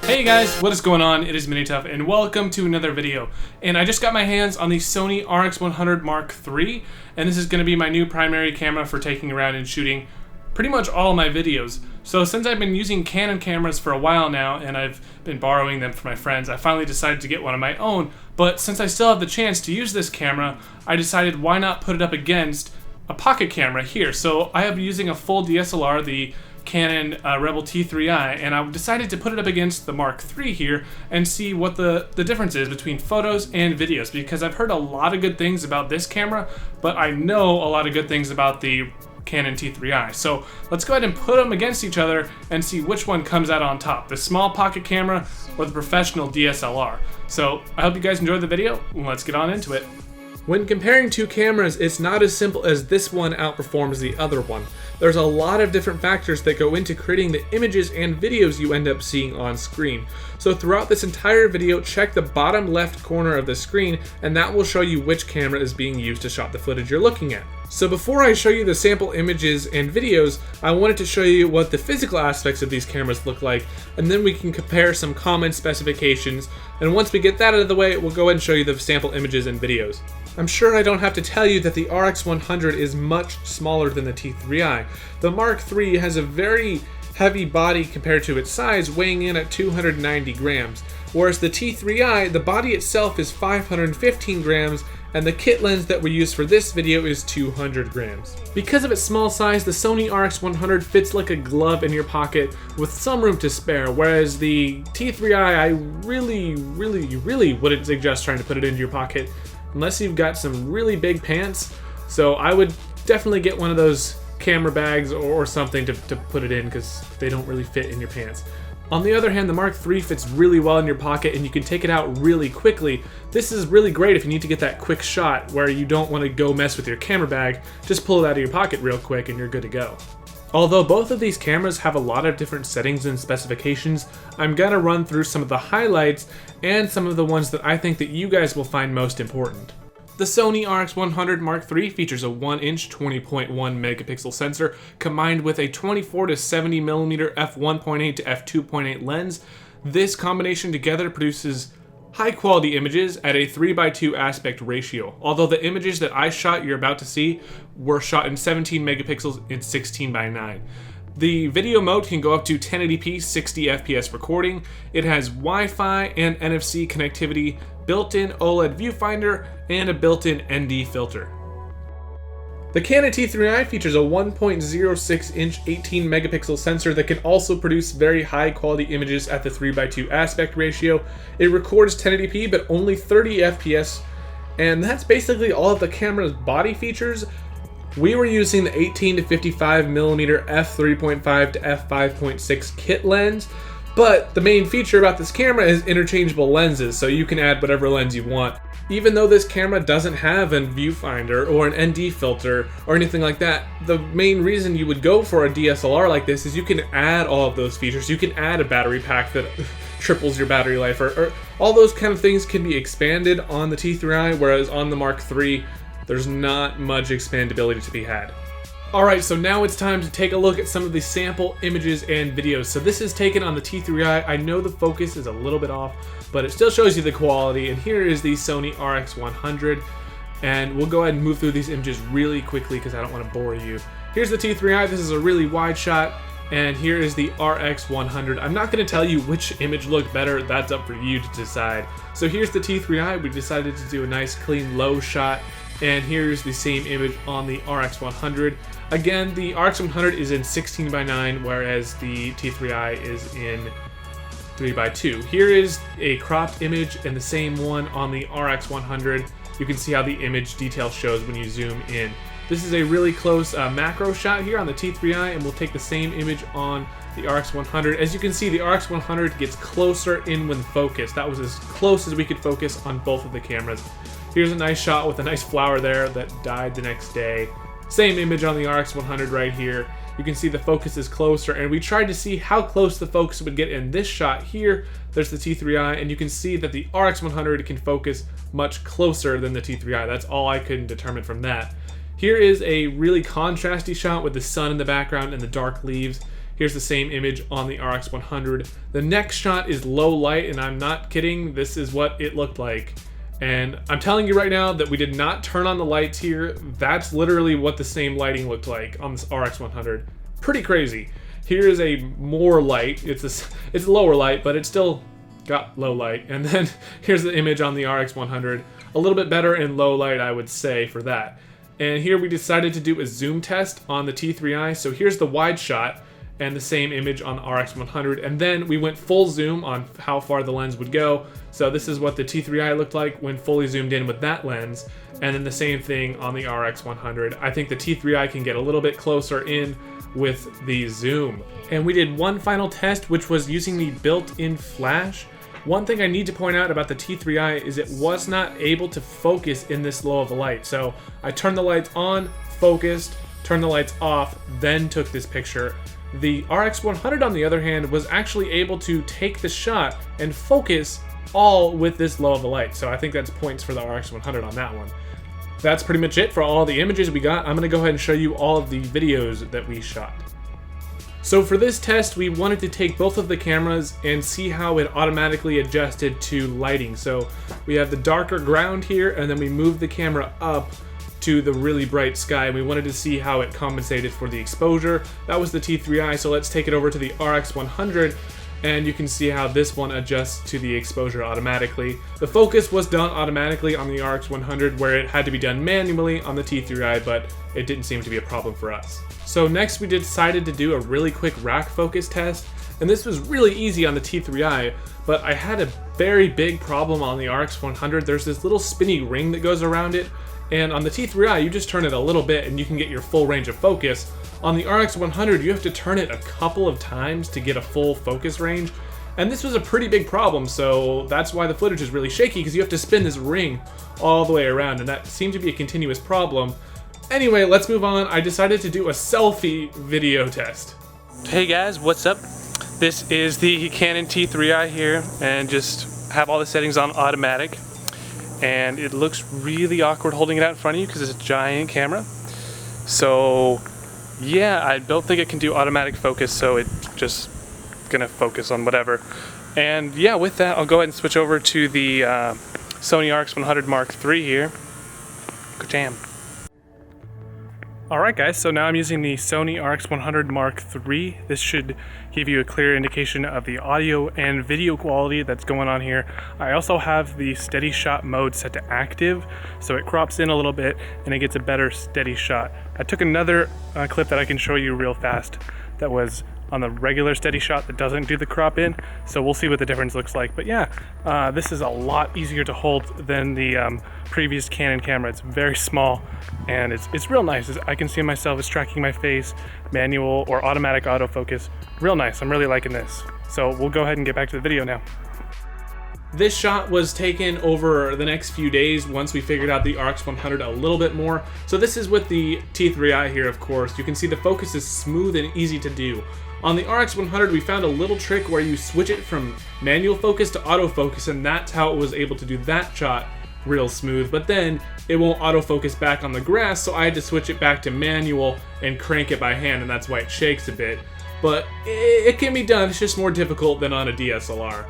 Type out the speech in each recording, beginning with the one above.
Hey guys, what is going on? It is Minituff and welcome to another video. And I just got my hands on the Sony RX100 MKIII, and this is going to be my new primary camera for taking around and shooting pretty much all of my videos. So since I've been using Canon cameras for a while now and I've been borrowing them from my friends, I finally decided to get one of my own. But since I still have the chance to use this camera, I decided why not put it up against a pocket camera here. So I have been using a full DSLR, the Canon Rebel T3i, and I decided to put it up against the Mark III here and see what the difference is between photos and videos, because I've heard a lot of good things about this camera, but I know a lot of good things about the Canon T3i. So let's go ahead and put them against each other and see which one comes out on top, the small pocket camera or the professional DSLR. So I hope you guys enjoyed the video, and let's get on into it. When comparing two cameras, it's not as simple as this one outperforms the other one. There's a lot of different factors that go into creating the images and videos you end up seeing on screen. So throughout this entire video, check the bottom left corner of the screen, and that will show you which camera is being used to shot the footage you're looking at. So before I show you the sample images and videos, I wanted to show you what the physical aspects of these cameras look like, and then we can compare some common specifications. And once we get that out of the way, we'll go ahead and show you the sample images and videos. I'm sure I don't have to tell you that the RX100 is much smaller than the T3i. The Mark III has a very heavy body compared to its size, weighing in at 290 grams, whereas the T3i, the body itself is 515 grams, and the kit lens that we use for this video is 200 grams. Because of its small size, the Sony RX100 fits like a glove in your pocket with some room to spare, whereas the T3i, I really wouldn't suggest trying to put it into your pocket unless you've got some really big pants. So I would definitely get one of those camera bags or something to put it in, because they don't really fit in your pants. On the other hand, the Mark III fits really well in your pocket and you can take it out really quickly. This is really great if you need to get that quick shot where you don't want to go mess with your camera bag. Just pull it out of your pocket real quick and you're good to go. Although both of these cameras have a lot of different settings and specifications, I'm gonna run through some of the highlights and some of the ones that I think that you guys will find most important. The Sony RX100 Mark III features a 1-inch 20.1 megapixel sensor combined with a 24 to 70 millimeter f1.8 to f2.8 lens. This combination together produces high quality images at a 3:2 aspect ratio. Although the images that I shot you're about to see were shot in 17 megapixels in 16:9. The video mode can go up to 1080p 60 FPS recording. It has Wi-Fi and NFC connectivity, built-in OLED viewfinder, and a built-in ND filter. The Canon T3i features a 1.06-inch 18 megapixel sensor that can also produce very high quality images at the 3:2 aspect ratio. It records 1080p but only 30 FPS, and that's basically all of the camera's body features. We were using the 18 to 55 millimeter f3.5 to f5.6 kit lens, but the main feature about this camera is interchangeable lenses, so you can add whatever lens you want. Even though this camera doesn't have a viewfinder or an ND filter or anything like that, the main reason you would go for a DSLR like this is you can add all of those features. You can add a battery pack that triples your battery life, or all those kind of things can be expanded on the T3i, whereas on the Mark III, there's not much expandability to be had. Alright, so now it's time to take a look at some of the sample images and videos. So this is taken on the T3i. I know the focus is a little bit off, but it still shows you the quality. And here is the Sony RX100. And we'll go ahead and move through these images really quickly because I don't want to bore you. Here's the T3i. This is a really wide shot. And here is the RX100. I'm not going to tell you which image looked better. That's up for you to decide. So here's the T3i. We decided to do a nice clean low shot. And here's the same image on the RX100. Again, the RX100 is in 16:9, whereas the T3i is in 3:2. Here is a cropped image and the same one on the RX100. You can see how the image detail shows when you zoom in. This is a really close macro shot here on the T3i, and we'll take the same image on the RX100. As you can see, the RX100 gets closer in when focused. That was as close as we could focus on both of the cameras. Here's a nice shot with a nice flower there that died the next day. Same image on the RX100 right here. You can see the focus is closer, and we tried to see how close the focus would get in this shot here. There's the T3i, and you can see that the RX100 can focus much closer than the T3i. That's all I could determine from that. Here is a really contrasty shot with the sun in the background and the dark leaves. Here's the same image on the RX100. The next shot is low light, and I'm not kidding, this is what it looked like. And I'm telling you right now that we did not turn on the lights here. That's literally what the same lighting looked like on this RX100. Pretty crazy. Here is a more light. It's lower light, but it's still got low light. And then here's the image on the RX100. A little bit better in low light, I would say, for that. And here we decided to do a zoom test on the T3i. So here's the wide shot and the same image on the RX100. And then we went full zoom on how far the lens would go. So this is what the T3i looked like when fully zoomed in with that lens. And then the same thing on the RX100. I think the T3i can get a little bit closer in with the zoom. And we did one final test, which was using the built-in flash. One thing I need to point out about the T3i is it was not able to focus in this low of a light. So I turned the lights on, focused, turned the lights off, then took this picture. The RX100, on the other hand, was actually able to take the shot and focus all with this low of a light. So I think that's points for the RX100 on that one. That's pretty much it for all the images we got. I'm gonna go ahead and show you all of the videos that we shot. So for this test, we wanted to take both of the cameras and see how it automatically adjusted to lighting. So we have the darker ground here, and then we moved the camera up to the really bright sky. We wanted to see how it compensated for the exposure. That was the T3i, so let's take it over to the RX100, and you can see how this one adjusts to the exposure automatically. The focus was done automatically on the RX100, where it had to be done manually on the T3i, but it didn't seem to be a problem for us. So next we decided to do a really quick rack focus test, and this was really easy on the T3i, but I had a very big problem on the RX100. There's this little spinny ring that goes around it, and on the T3i you just turn it a little bit and you can get your full range of focus. On the RX100 you have to turn it a couple of times to get a full focus range, and this was a pretty big problem, so that's why the footage is really shaky, because you have to spin this ring all the way around, and that seemed to be a continuous problem. Anyway, let's move on. I decided to do a selfie video test. Hey guys, what's up? This is the Canon T3i here, and just have all the settings on automatic. And it looks really awkward holding it out in front of you because it's a giant camera. So yeah, I don't think it can do automatic focus, so it's just gonna focus on whatever. And yeah, with that, I'll go ahead and switch over to the Sony RX100 MKIII here. Good jam. Alright guys, so now I'm using the Sony RX100 MKIII. This should give you a clear indication of the audio and video quality that's going on here. I also have the steady shot mode set to active, so it crops in a little bit and it gets a better steady shot. I took another clip that I can show you real fast that was on the regular steady shot that doesn't do the crop in, so we'll see what the difference looks like. But yeah, this is a lot easier to hold than the previous Canon camera. It's very small and it's real nice. I can see myself, it's tracking my face, manual or automatic autofocus. Real nice, I'm really liking this. So we'll go ahead and get back to the video now. This shot was taken over the next few days once we figured out the RX100 a little bit more. So this is with the T3i here, of course. You can see the focus is smooth and easy to do. On the RX100, we found a little trick where you switch it from manual focus to autofocus, and that's how it was able to do that shot real smooth. But then it won't autofocus back on the grass, so I had to switch it back to manual and crank it by hand, and that's why it shakes a bit. But it can be done, it's just more difficult than on a DSLR.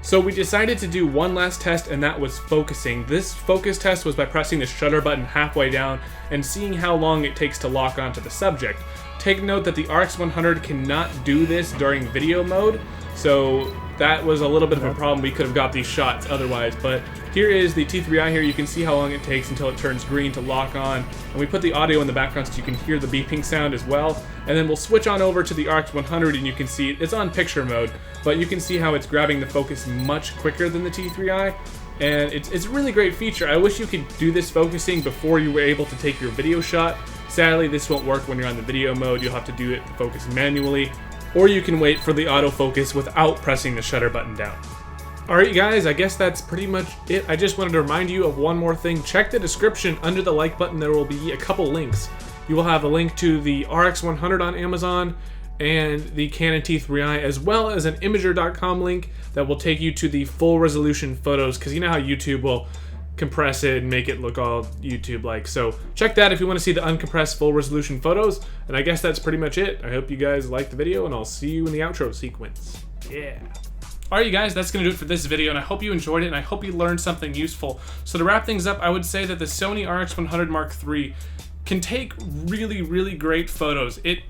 So we decided to do one last test, and that was focusing. This focus test was by pressing the shutter button halfway down and seeing how long it takes to lock onto the subject. Take note that the RX100 cannot do this during video mode, so that was a little bit of a problem. We could have got these shots otherwise, but here is the T3i here. You can see how long it takes until it turns green to lock on, and we put the audio in the background so you can hear the beeping sound as well. And then we'll switch on over to the RX100, and you can see it's on picture mode, but you can see how it's grabbing the focus much quicker than the T3i, and it's a really great feature. I wish you could do this focusing before you were able to take your video shot. Sadly, this won't work when you're on the video mode. You'll have to do it focus manually, or you can wait for the autofocus without pressing the shutter button down. Alright guys, I guess that's pretty much it. I just wanted to remind you of one more thing. Check the description under the like button. There will be a couple links. You will have a link to the RX100 on Amazon and the Canon T3i, as well as an Imager.com link that will take you to the full resolution photos, because you know how YouTube will compress it and make it look all YouTube-like. So check that if you want to see the uncompressed full resolution photos. And I guess that's pretty much it. I hope you guys liked the video, and I'll see you in the outro sequence. Yeah. Alright, you guys, that's going to do it for this video, and I hope you enjoyed it, and I hope you learned something useful. So to wrap things up, I would say that the Sony RX100 MKIII can take really, really great photos. It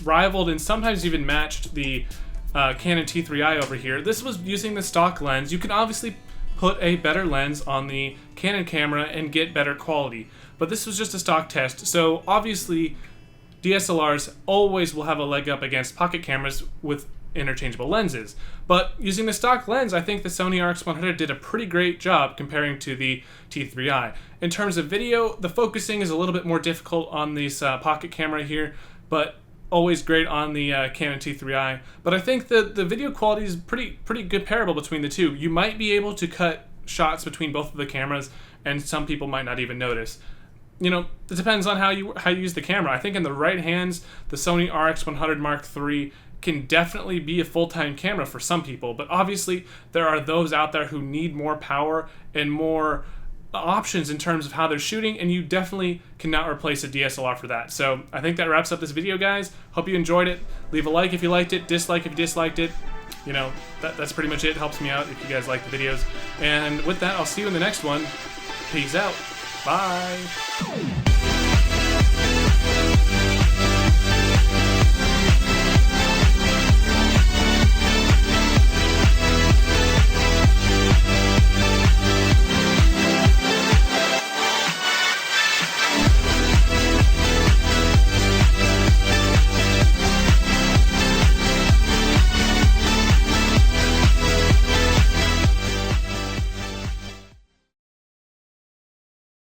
rivaled and sometimes even matched the Canon T3i over here. This was using the stock lens. You can obviously put a better lens on the Canon camera and get better quality, but this was just a stock test. So obviously DSLRs always will have a leg up against pocket cameras with interchangeable lenses, but using the stock lens, I think the Sony RX100 did a pretty great job comparing to the T3i. In terms of video, the focusing is a little bit more difficult on this pocket camera here, but always great on the Canon T3i. But I think that the video quality is pretty comparable between the two. You might be able to cut shots between both of the cameras, and some people might not even notice. You know, it depends on how you use the camera. I think in the right hands, the Sony RX100 MKIII can definitely be a full-time camera for some people, but obviously there are those out there who need more power and more options in terms of how they're shooting, and you definitely cannot replace a DSLR for that. So I think that wraps up this video, guys. Hope you enjoyed it. Leave a like if you liked it, dislike if you disliked it. You know, that's pretty much it. It helps me out if you guys like the videos. And with that, I'll see you in the next one. Peace out. Bye.